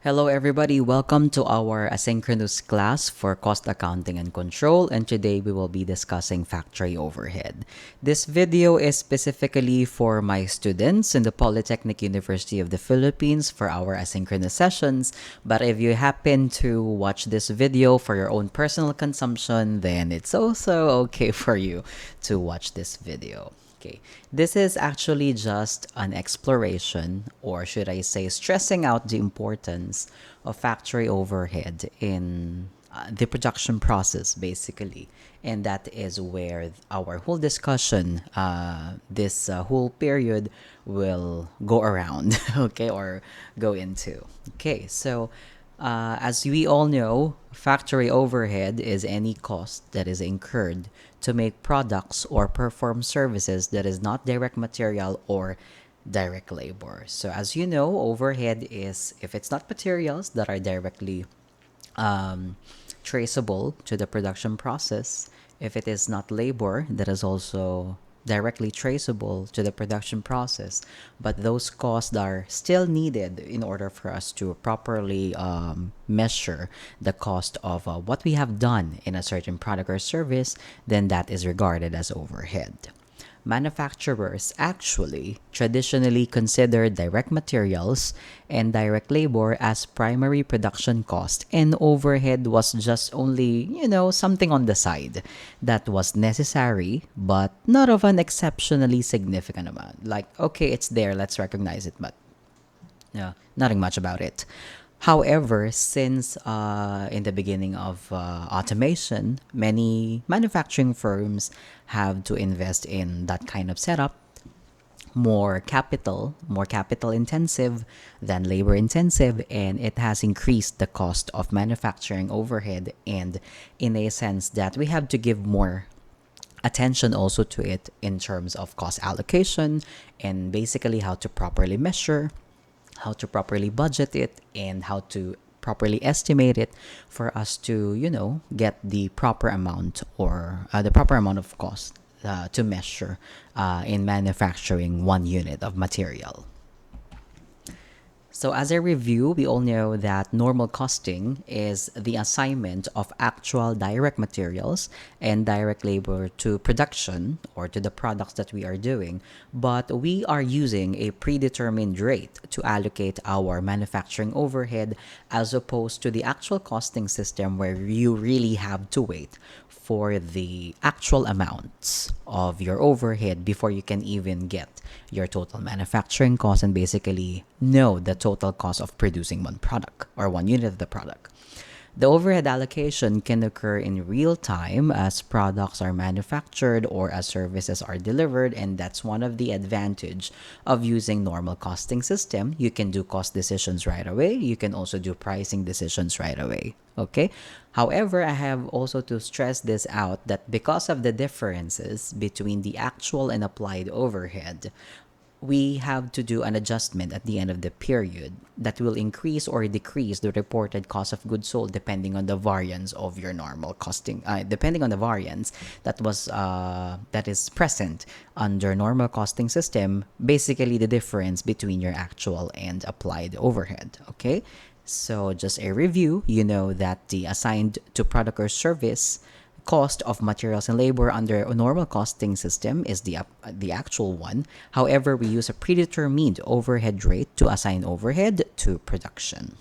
Hello everybody, welcome to our asynchronous class for cost accounting and control, and today we will be discussing factory overhead. This video is specifically for my students in the Polytechnic University of the Philippines for our asynchronous sessions, but if you happen to watch this video for your own personal consumption, then it's also okay for you to watch this video. Okay, this is actually just an exploration, or should I say, stressing out the importance of factory overhead in the production process, basically. And that is where our whole discussion, this whole period, will go around, okay, or go into. Okay, so as we all know, factory overhead is any cost that is incurred to make products or perform services that is not direct material or direct labor. So, as you know, overhead is if it's not materials that are directly um, traceable to the production process, if it is not labor that is also directly traceable to the production process, but those costs are still needed in order for us to properly measure the cost of what we have done in a certain product or service, then that is regarded as overhead. Manufacturers actually traditionally consider direct materials and direct labor as primary production cost, and overhead was just only, something on the side that was necessary but not of an exceptionally significant amount. Like, okay, it's there, let's recognize it, but yeah, nothing much about it. However, since in the beginning of automation, many manufacturing firms have to invest in that kind of setup, more capital intensive than labor intensive, and it has increased the cost of manufacturing overhead. And in a sense that we have to give more attention also to it in terms of cost allocation and basically how to properly measure, how to properly budget it, and how to properly estimate it for us to, get the proper amount or the proper amount of cost to measure in manufacturing one unit of material. So, as a review, we all know that normal costing is the assignment of actual direct materials and direct labor to production or to the products that we are doing, but we are using a predetermined rate to allocate our manufacturing overhead as opposed to the actual costing system where you really have to wait for the actual amounts of your overhead before you can even get your total manufacturing cost and basically know the total cost of producing one product or one unit of the product. The overhead allocation can occur in real time as products are manufactured or as services are delivered, and that's one of the advantage of using normal costing system. You can do cost decisions right away. You can also do pricing decisions right away. Okay? However, I have also to stress this out that because of the differences between the actual and applied overhead, we have to do an adjustment at the end of the period that will increase or decrease the reported cost of goods sold depending on the variance of your normal costing, depending on the variance that is present under normal costing system, basically the difference between your actual and applied overhead. Okay, so just a review, you know that the assigned to product or service cost of materials and labor under a normal costing system is the actual one. However, we use a predetermined overhead rate to assign overhead to production.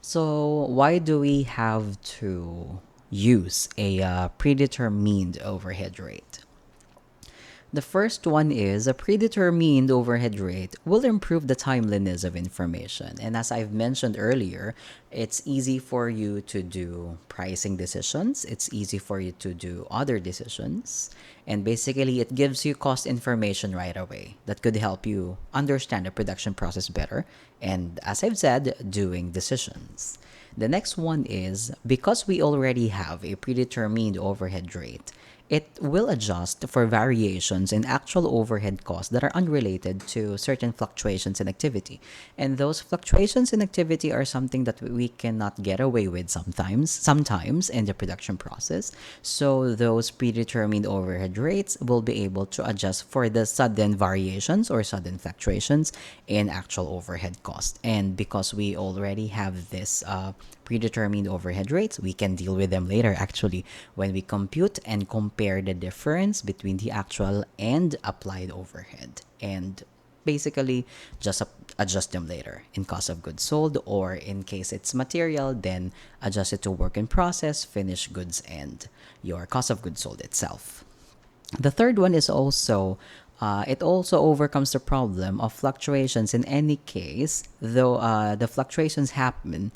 So, why do we have to use a predetermined overhead rate? The first one is a predetermined overhead rate will improve the timeliness of information. And as I've mentioned earlier, it's easy for you to do pricing decisions, it's easy for you to do other decisions, and basically it gives you cost information right away that could help you understand the production process better. And as I've said, doing decisions. The next one is because we already have a predetermined overhead rate, It will adjust for variations in actual overhead costs that are unrelated to certain fluctuations in activity. And those fluctuations in activity are something that we cannot get away with sometimes in the production process. So those predetermined overhead rates will be able to adjust for the sudden variations or sudden fluctuations in actual overhead cost. And because we already have this predetermined overhead rates, we can deal with them later actually when we compute and compare the difference between the actual and applied overhead. And basically just adjust them later in cost of goods sold, or in case it's material, then adjust it to work in process, finished goods, and your cost of goods sold itself. The third one is also it also overcomes the problem of fluctuations in any case, though the fluctuations happen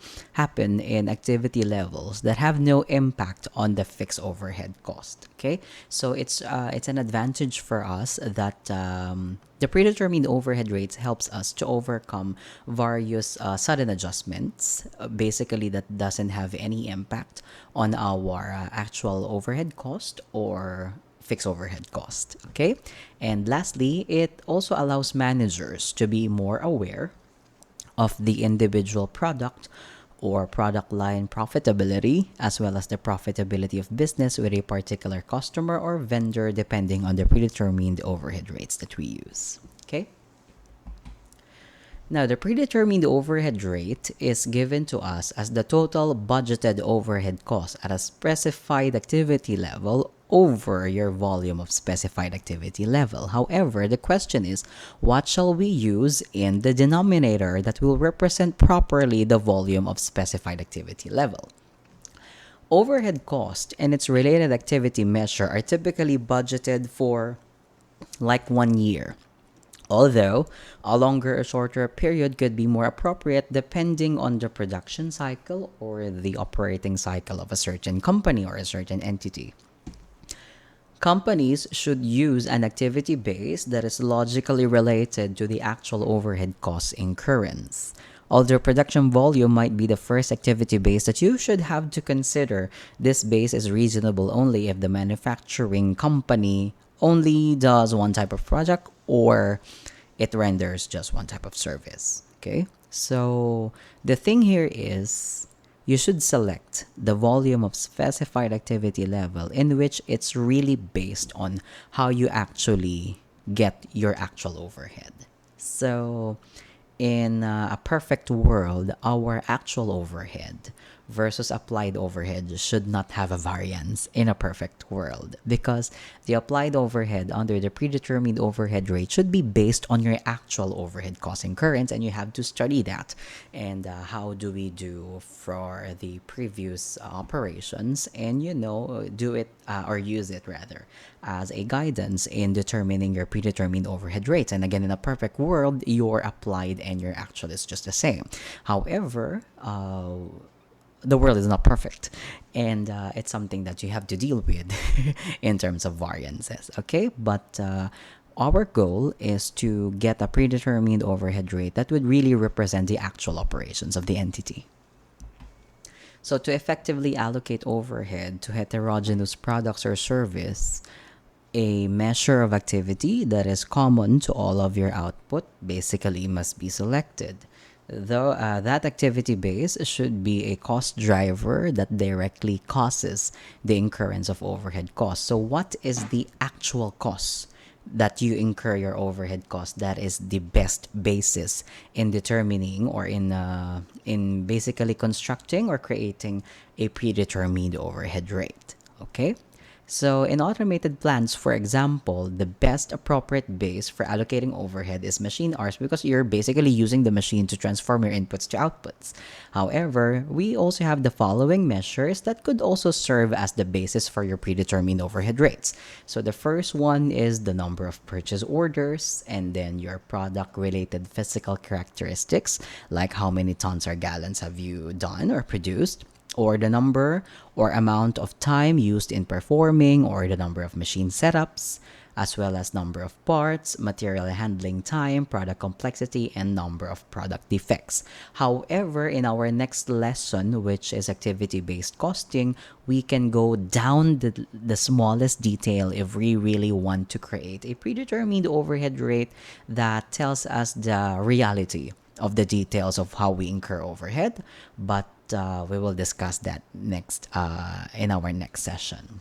in activity levels that have no impact on the fixed overhead cost. Okay, so it's an advantage for us that the predetermined overhead rates helps us to overcome various sudden adjustments, basically that doesn't have any impact on our actual overhead cost or fixed overhead cost. Okay, and lastly, it also allows managers to be more aware of the individual product or product line profitability, as well as the profitability of business with a particular customer or vendor, depending on the predetermined overhead rates that we use. Okay. Now, the predetermined overhead rate is given to us as the total budgeted overhead cost at a specified activity level over your volume of specified activity level. However, the question is, what shall we use in the denominator that will represent properly the volume of specified activity level? Overhead cost and its related activity measure are typically budgeted for like 1 year. Although a longer or shorter period could be more appropriate depending on the production cycle or the operating cycle of a certain company or a certain entity. Companies should use an activity base that is logically related to the actual overhead cost incurrence. Although production volume might be the first activity base that you should have to consider, this base is reasonable only if the manufacturing company only does one type of product or it renders just one type of service. Okay? So the thing here is you should select the volume of specified activity level in which it's really based on how you actually get your actual overhead. So in a perfect world, our actual overhead versus applied overhead should not have a variance in a perfect world, because the applied overhead under the predetermined overhead rate should be based on your actual overhead cost incurrence, and you have to study that. And how do we do for the previous operations, and do it or use it rather as a guidance in determining your predetermined overhead rates. And again, in a perfect world, your applied and your actual is just the same. However, the world is not perfect, and it's something that you have to deal with in terms of variances. Okay, but our goal is to get a predetermined overhead rate that would really represent the actual operations of the entity. So to effectively allocate overhead to heterogeneous products or service, a measure of activity that is common to all of your output basically must be selected. Though that activity base should be a cost driver that directly causes the incurrence of overhead costs. So what is the actual cost that you incur your overhead cost? That is the best basis in determining or in basically constructing or creating a predetermined overhead rate. Okay? So in automated plants, for example, the best appropriate base for allocating overhead is machine hours, because you're basically using the machine to transform your inputs to outputs. However, we also have the following measures that could also serve as the basis for your predetermined overhead rates. So the first one is the number of purchase orders, and then your product related physical characteristics, like how many tons or gallons have you done or produced, or the number or amount of time used in performing, or the number of machine setups, as well as number of parts, material handling time, product complexity, and number of product defects. However, in our next lesson, which is activity-based costing, we can go down the smallest detail if we really want to create a predetermined overhead rate that tells us the reality of the details of how we incur overhead, but we will discuss that next in our next session.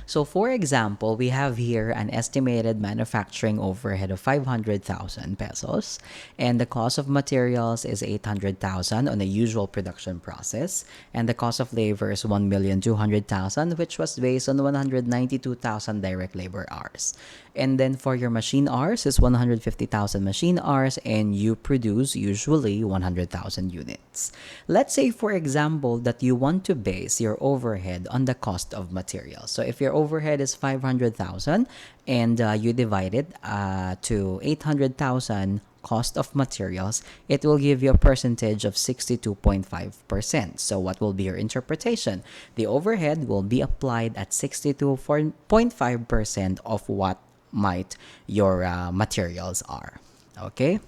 So for example, we have here an estimated manufacturing overhead of 500,000 pesos, and the cost of materials is 800,000 on a usual production process, and the cost of labor is 1,200,000, which was based on 192,000 direct labor hours. And then for your machine hours is 150,000 machine hours, and you produce usually 100,000 units. Let's say, for example, that you want to base your overhead on the cost of materials. So if your overhead is 500,000 and you divide it to 800,000 cost of materials, it will give you a percentage of 62.5%. So what will be your interpretation? The overhead will be applied at 62.5% of what might your materials are. Okay?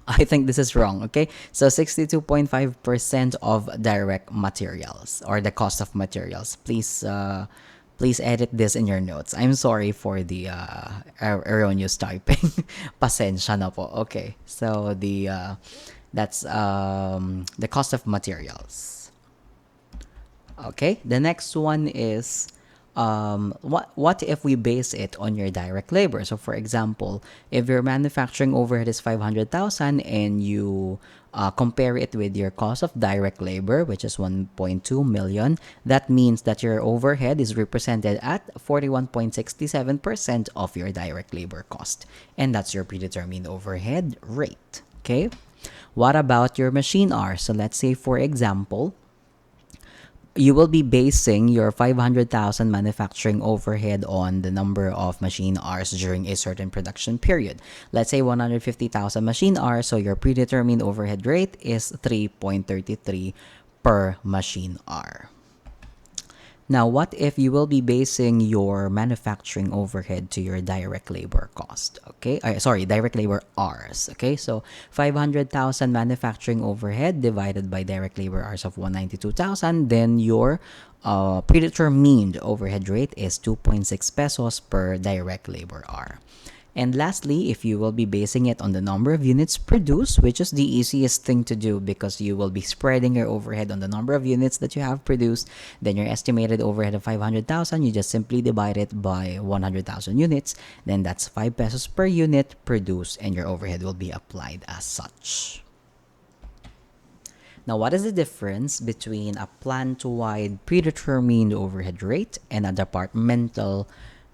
I think this is wrong, okay? So 62.5% of direct materials or the cost of materials. Please edit this in your notes. I'm sorry for the erroneous typing. Pasensya na po. Okay. So that's the cost of materials. Okay, the next one is what if we base it on your direct labor? So for example, if your manufacturing overhead is 500,000 and you compare it with your cost of direct labor, which is 1.2 million, that means that your overhead is represented at 41.67% of your direct labor cost. And that's your predetermined overhead rate. Okay, what about your machine hours? So let's say, for example, you will be basing your 500,000 manufacturing overhead on the number of machine hours during a certain production period. Let's say 150,000 machine hours, so your predetermined overhead rate is 3.33 per machine hour. Now, what if you will be basing your manufacturing overhead to your direct labor cost? Okay, direct labor hours. Okay, so 500,000 manufacturing overhead divided by direct labor hours of 192,000, then your predetermined overhead rate is 2.6 pesos per direct labor hour. And lastly, if you will be basing it on the number of units produced, which is the easiest thing to do because you will be spreading your overhead on the number of units that you have produced, then your estimated overhead of 500,000, you just simply divide it by 100,000 units, then that's 5 pesos per unit produced, and your overhead will be applied as such. Now, what is the difference between a plant-wide predetermined overhead rate and a departmental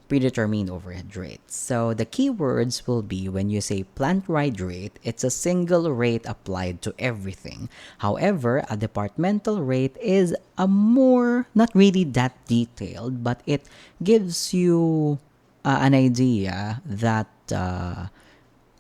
predetermined overhead rate? So the keywords will be, when you say plant-wide rate, it's a single rate applied to everything. However, a departmental rate is a more, not really that detailed, but it gives you an idea that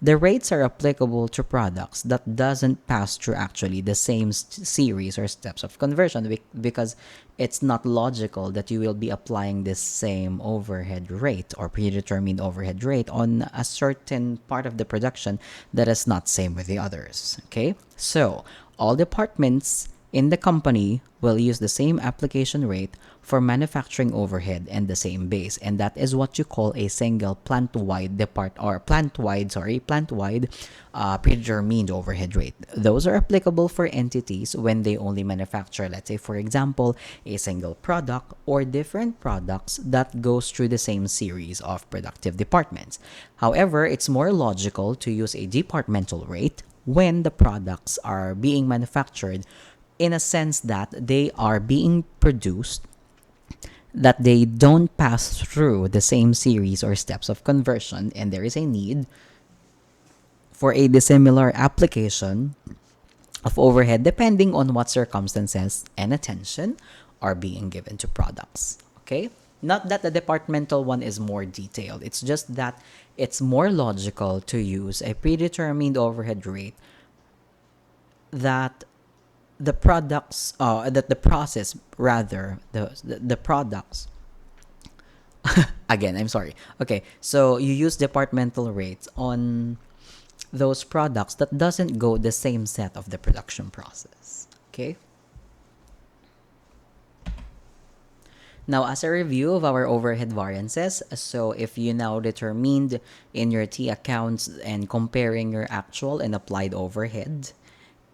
the rates are applicable to products that doesn't pass through actually the same series or steps of conversion, because it's not logical that you will be applying this same overhead rate or predetermined overhead rate on a certain part of the production that is not same with the others. Okay, so all departments in the company will use the same application rate for manufacturing overhead and the same base, and that is what you call a single plant-wide predetermined overhead rate. Those are applicable for entities when they only manufacture, let's say, for example, a single product or different products that goes through the same series of productive departments. However, it's more logical to use a departmental rate when the products are being manufactured in a sense that they are being produced, that they don't pass through the same series or steps of conversion, and there is a need for a dissimilar application of overhead depending on what circumstances and attention are being given to products. Okay? Not that the departmental one is more detailed, it's just that it's more logical to use a predetermined overhead rate that the products the process rather the products Again, I'm sorry. Okay, so you use departmental rates on those products that doesn't go the same set of the production process. Okay. Now, as a review of our overhead variances, so if you now determined in your T accounts and comparing your actual and applied overhead,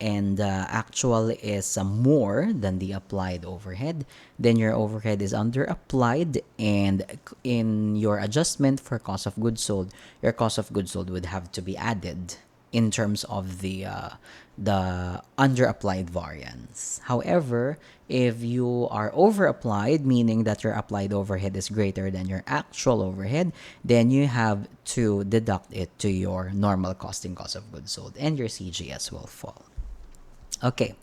and actual is more than the applied overhead, then your overhead is under applied, and in your adjustment for cost of goods sold, your cost of goods sold would have to be added in terms of the under applied variance. However, if you are over applied, meaning that your applied overhead is greater than your actual overhead, then you have to deduct it to your normal costing cost of goods sold, and your CGS will fall. Okay,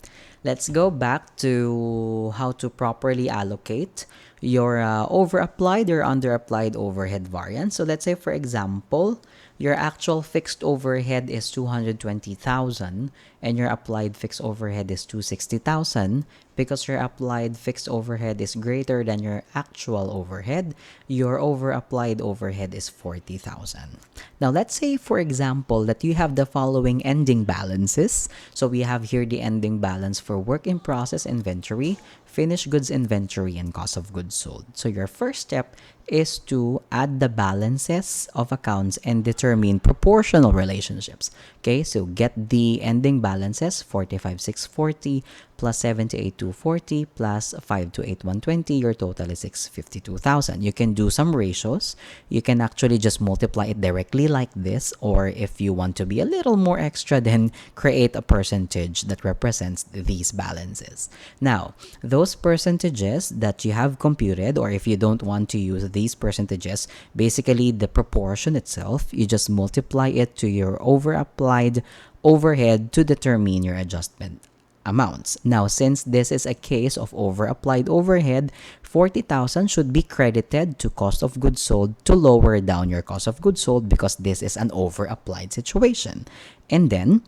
let's go back to how to properly allocate your over applied or under applied overhead variance. So let's say, for example, your actual fixed overhead is 220,000 and your applied fixed overhead is 260,000. Because your applied fixed overhead is greater than your actual overhead, your over applied overhead is 40,000. Now, let's say, for example, that you have the following ending balances. So we have here the ending balance for work in process inventory, finished goods inventory, and cost of goods sold. So your first step is to add the balances of accounts and determine proportional relationships. Okay, so get the ending balances, 45,640 plus 78,240 plus 528,120. Your total is 652,000. You can do some ratios. You can actually just multiply it directly like this, or if you want to be a little more extra, then create a percentage that represents these balances. Now, those percentages that you have computed, or if you don't want to use these percentages, basically the proportion itself, you just multiply it to your over applied overhead to determine your adjustment amounts. Now, since this is a case of over applied overhead, 40,000 should be credited to cost of goods sold to lower down your cost of goods sold, because this is an over applied situation. And then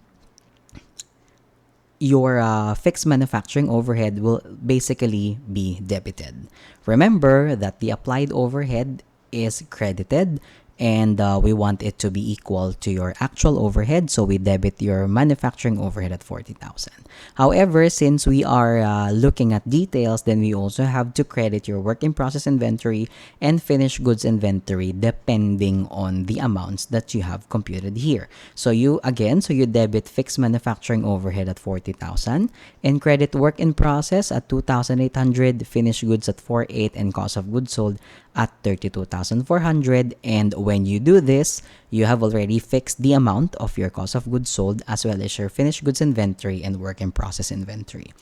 your fixed manufacturing overhead will basically be debited. Remember that the applied overhead is credited, and we want it to be equal to your actual overhead, so we debit your manufacturing overhead at 40,000. However, since we are looking at details, then we also have to credit your work in process inventory and finished goods inventory depending on the amounts that you have computed here. So you debit fixed manufacturing overhead at 40,000 and credit work in process at 2,800, finished goods at 48, and cost of goods sold at 32,400. And when you do this, you have already fixed the amount of your cost of goods sold as well as your finished goods inventory and work in process inventory.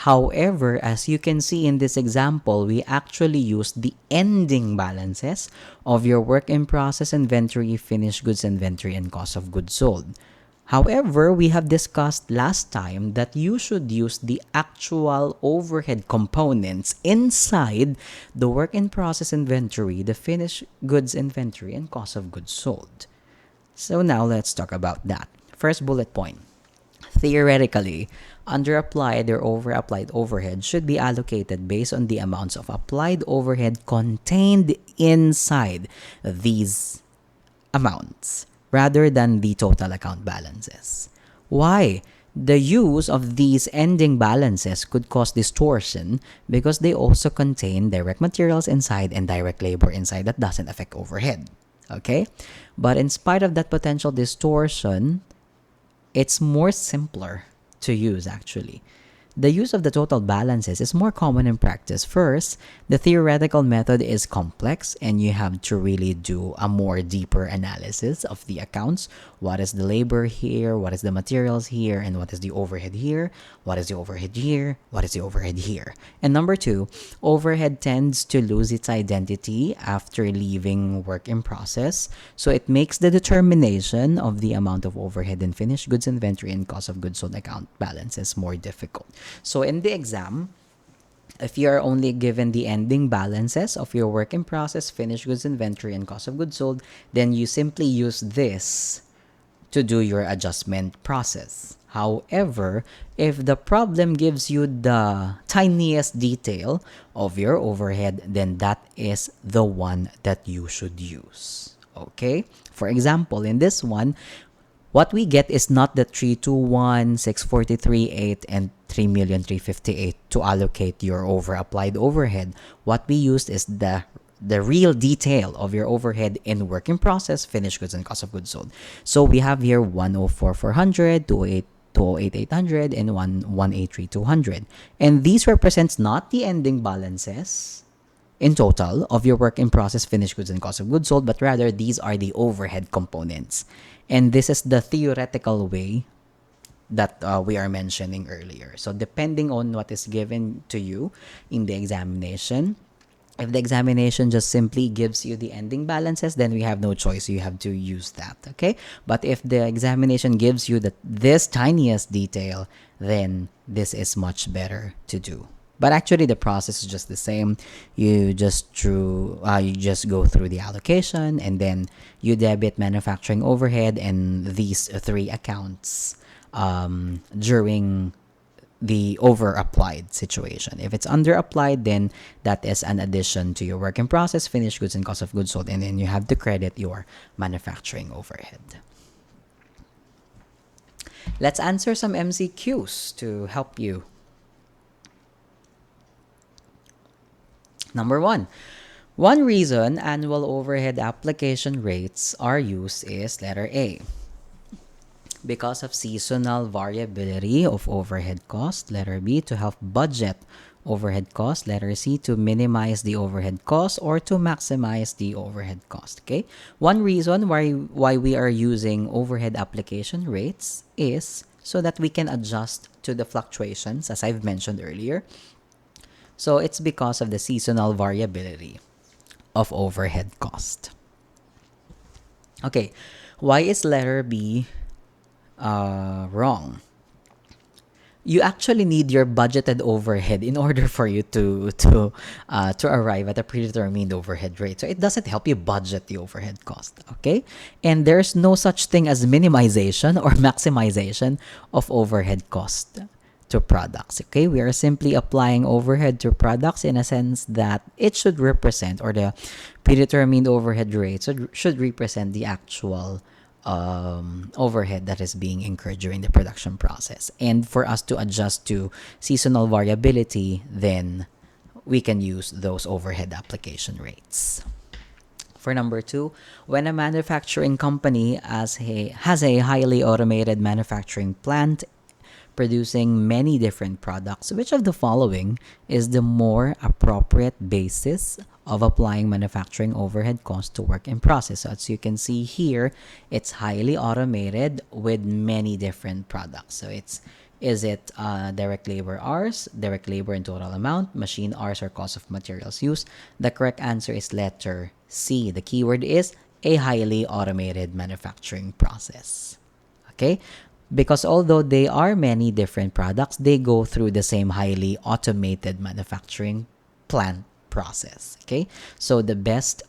However, as you can see in this example, we actually use the ending balances of your work in process inventory, finished goods inventory, and cost of goods sold. However, we have discussed last time that you should use the actual overhead components inside the work in process inventory, the finished goods inventory, and cost of goods sold. So now let's talk about that. First bullet point. Theoretically, under applied or over applied overhead should be allocated based on the amounts of applied overhead contained inside these amounts, rather than the total account balances. Why? The use of these ending balances could cause distortion because they also contain direct materials inside and direct labor inside that doesn't affect overhead. Okay? But in spite of that potential distortion, it's more simpler to use actually. The use of the total balances is more common in practice. First, the theoretical method is complex and you have to really do a more deeper analysis of the accounts. What is the labor here? What is the materials here? And what is the overhead here? What is the overhead here? What is the overhead here? And number two, overhead tends to lose its identity after leaving work in process. So it makes the determination of the amount of overhead in finished goods inventory and cost of goods sold account balances more difficult. So in the exam, if you are only given the ending balances of your work in process, finished goods inventory, and cost of goods sold, then you simply use this to do your adjustment process. However, if the problem gives you the tiniest detail of your overhead, then that is the one that you should use. Okay? For example, in this one, what we get is not the 321, 643.8, and 3,358,000 to allocate your over-applied overhead. What we used is the real detail of your overhead in work in process, finished goods, and cost of goods sold. So we have here 104,400, 208,800, and 183,200. And these represents not the ending balances in total of your work in process, finished goods, and cost of goods sold, but rather these are the overhead components. And this is the theoretical way that we are mentioning earlier. So depending on what is given to you in the examination, if the examination just simply gives you the ending balances, then we have no choice. You have to use that, okay? But if the examination gives you this tiniest detail, then this is much better to do. But actually, the process is just the same. You just go through the allocation, and then you debit manufacturing overhead and these three accounts during the over applied situation. If it's under applied, then that is an addition to your work in process, finished goods, and cost of goods sold, and then you have to credit your manufacturing overhead. Let's answer some MCQs to help you. Number one reason annual overhead application rates are used is letter A, because of seasonal variability of overhead cost. Letter B, to help budget overhead cost. Letter C, to minimize the overhead cost or to maximize the overhead cost. Okay, one reason why we are using overhead application rates is so that we can adjust to the fluctuations, as I've mentioned earlier. So it's because of the seasonal variability of overhead cost. Okay, why is letter B wrong? You actually need your budgeted overhead in order for you to arrive at a predetermined overhead rate. So it doesn't help you budget the overhead cost, okay? And there's no such thing as minimization or maximization of overhead cost to products, okay? We are simply applying overhead to products in a sense that it should represent, or the predetermined overhead rate should represent the actual overhead that is being incurred during the production process. And for us to adjust to seasonal variability, then we can use those overhead application rates. For number two, when a manufacturing company has a highly automated manufacturing plant producing many different products, which of the following is the more appropriate basis of applying manufacturing overhead cost to work in process? So as you can see here, it's highly automated with many different products. So is it direct labor hours, direct labor in total amount, machine hours, or cost of materials used? The correct answer is letter C. The keyword is a highly automated manufacturing process. Okay? Because although they are many different products, they go through the same highly automated manufacturing plant process. Okay, so the best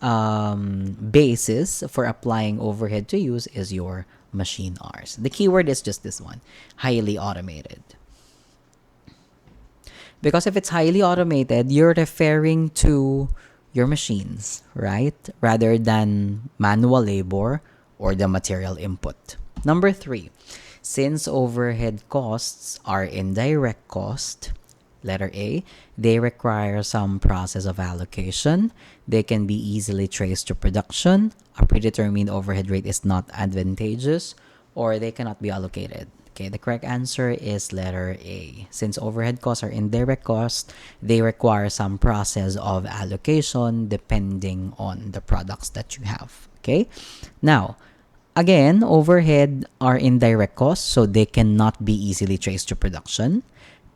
basis for applying overhead to use is your machine hours. The keyword is just this one, highly automated. Because if it's highly automated, you're referring to your machines, right? Rather than manual labor or the material input. Number three, since overhead costs are indirect cost, letter A, they require some process of allocation. They can be easily traced to production. A predetermined overhead rate is not advantageous, or they cannot be allocated. Okay, the correct answer is letter A. Since overhead costs are indirect costs, they require some process of allocation depending on the products that you have. Okay, now, again, overhead are indirect costs, so they cannot be easily traced to production.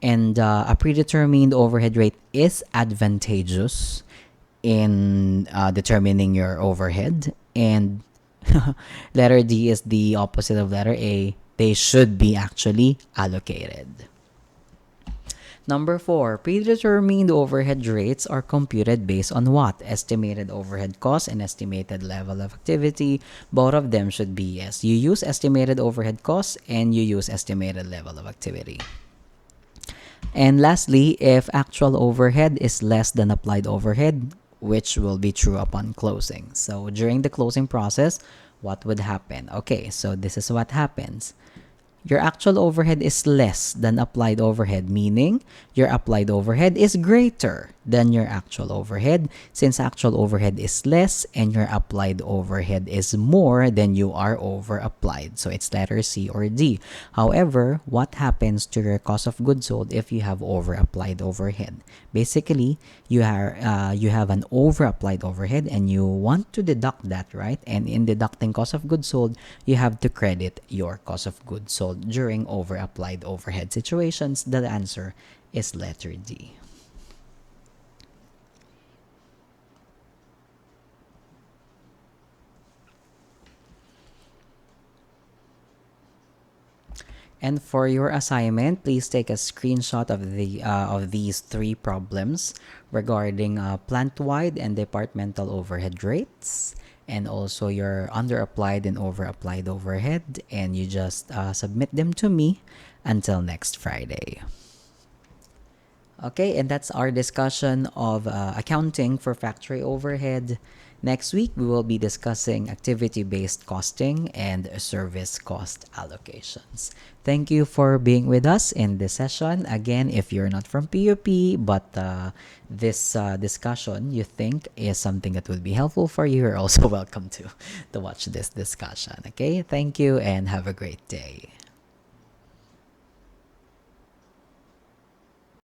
And a predetermined overhead rate is advantageous in determining your overhead. And letter D is the opposite of letter A. They should be actually allocated. Number four, predetermined overhead rates are computed based on what? Estimated overhead cost and estimated level of activity. Both of them should be yes. You use estimated overhead costs and you use estimated level of activity. And lastly, if actual overhead is less than applied overhead, which will be true upon closing. So during the closing process, what would happen? Okay, so this is what happens. Your actual overhead is less than applied overhead, meaning your applied overhead is greater than your actual overhead. Since actual overhead is less and your applied overhead is more, then you are over applied. So it's letter C or D. However, what happens to your cost of goods sold if you have over applied overhead? Basically, you have an over applied overhead and you want to deduct that, right? And in deducting cost of goods sold, you have to credit your cost of goods sold during over applied overhead situations. The answer is letter D. And for your assignment, please take a screenshot of these three problems regarding plant-wide and departmental overhead rates, and also your under-applied and over-applied overhead, and you just submit them to me until next Friday. Okay, and that's our discussion of accounting for factory overhead. Next week, we will be discussing activity-based costing and service cost allocations. Thank you for being with us in this session. Again, if you're not from PUP, but this discussion you think is something that would be helpful for you, you're also welcome to watch this discussion. Okay, thank you and have a great day.